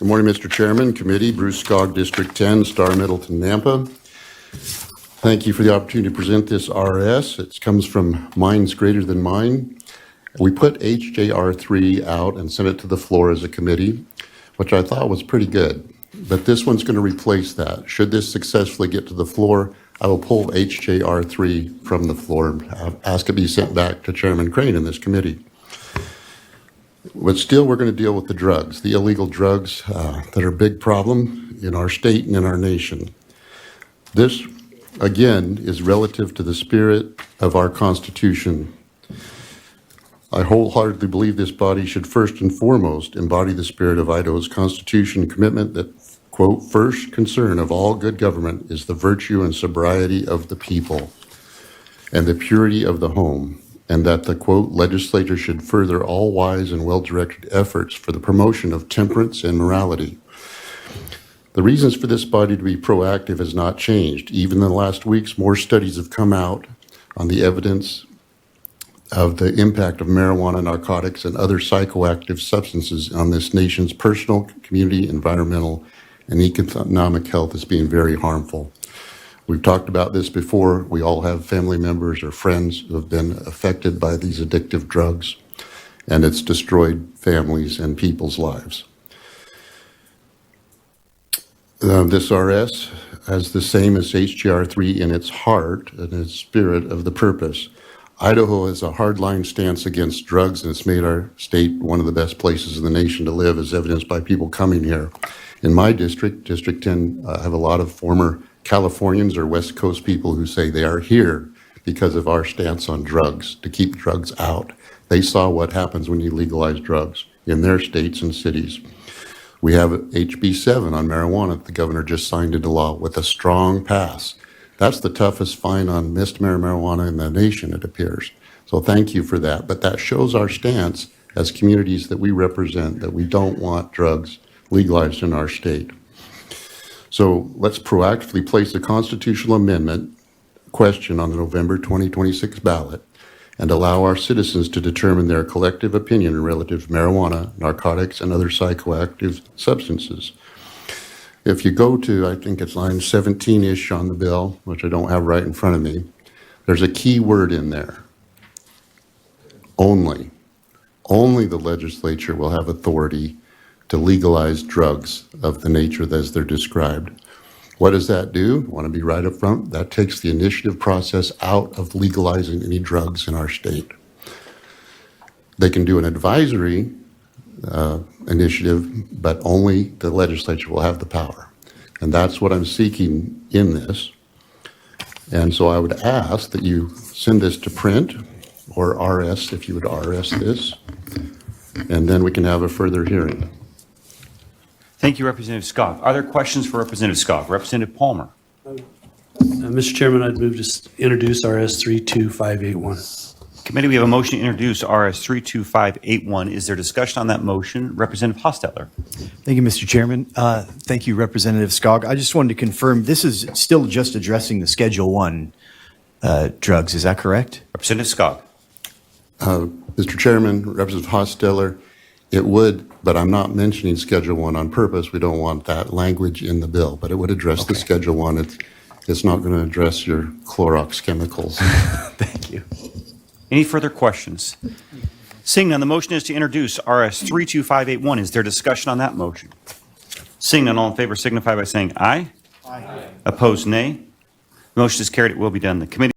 Good morning, Mr. Chairman, Committee, Bruce Skaug, District 10, Star Middleton, Nampa. Thank you for the opportunity to present this RS. It comes from Minds Greater Than Mine. We put HJR 3 out and sent it to the floor as a committee, which I thought was pretty good. But this one's going to replace that. Should this successfully get to the floor, I will pull HJR 3 from the floor and ask it be sent back to Chairman Crane in this committee. But still, we're going to deal with the drugs, the illegal drugs that are a big problem in our state and in our nation. This, again, is relative to the spirit of our Constitution. I wholeheartedly believe this body should first and foremost embody the spirit of Idaho's Constitution commitment that, quote, first concern of all good government is the virtue and sobriety of the people and the purity of the home, and that the, quote, legislature should further all wise and well-directed efforts for the promotion of temperance and morality. The reasons for this body to be proactive has not changed. Even in the last weeks, more studies have come out on the evidence of the impact of marijuana, narcotics, and other psychoactive substances on this nation's personal, community, environmental, and economic health as being very harmful. We've talked about this before. We all have family members or friends who have been affected by these addictive drugs, and it's destroyed families and people's lives. This RS has the same as HJR3 in its heart and its spirit of the purpose. Idaho has a hardline stance against drugs, and it's made our state one of the best places in the nation to live, as evidenced by people coming here. In my district, District 10, I have a lot of former Californians or West Coast people who say they are here because of our stance on drugs, to keep drugs out. They saw what happens when you legalize drugs in their states and cities. We have HB 7 on marijuana that the governor just signed into law with a strong pass. That's the toughest fine on misdemeanor marijuana in the nation, it appears. So thank you for that. But that shows our stance as communities that we represent, that we don't want drugs legalized in our state. So let's proactively place a constitutional amendment question on the November 2026 ballot and allow our citizens to determine their collective opinion relative to marijuana, narcotics, and other psychoactive substances. If you go to, I think it's line 17-ish on the bill, which I don't have right in front of me, there's a key word in there. Only. Only the legislature will have authority to legalize drugs of the nature as they're described. What does that do? I want to be right up front. That takes the initiative process out of legalizing any drugs in our state. They can do an advisory initiative, but only the legislature will have the power. And that's what I'm seeking in this. And so I would ask that you send this to print or RS, if you would RS this, and then we can have a further hearing. Thank you, Representative Skaug. Are there questions for Representative Skaug? Representative Palmer. Mr. Chairman, I'd move to introduce RS 32581. Committee, we have a motion to introduce RS 32581. Is there discussion on that motion? Representative Hostetler. Thank you, Mr. Chairman. Thank you, Representative Skaug. I just wanted to confirm this is still just addressing the Schedule 1 drugs. Is that correct? Representative Skaug. Mr. Chairman, Representative Hostetler, it would, but I'm not mentioning Schedule 1 on purpose. We don't want that language in the bill, but it would address the Schedule 1. It's not going to address your Clorox chemicals. Thank you. Any further questions? Seeing none, the motion is to introduce RS 32581. Is there discussion on that motion? Seeing none, all in favor signify by saying aye. Aye. Opposed, nay. Motion is carried. It will be done. The committee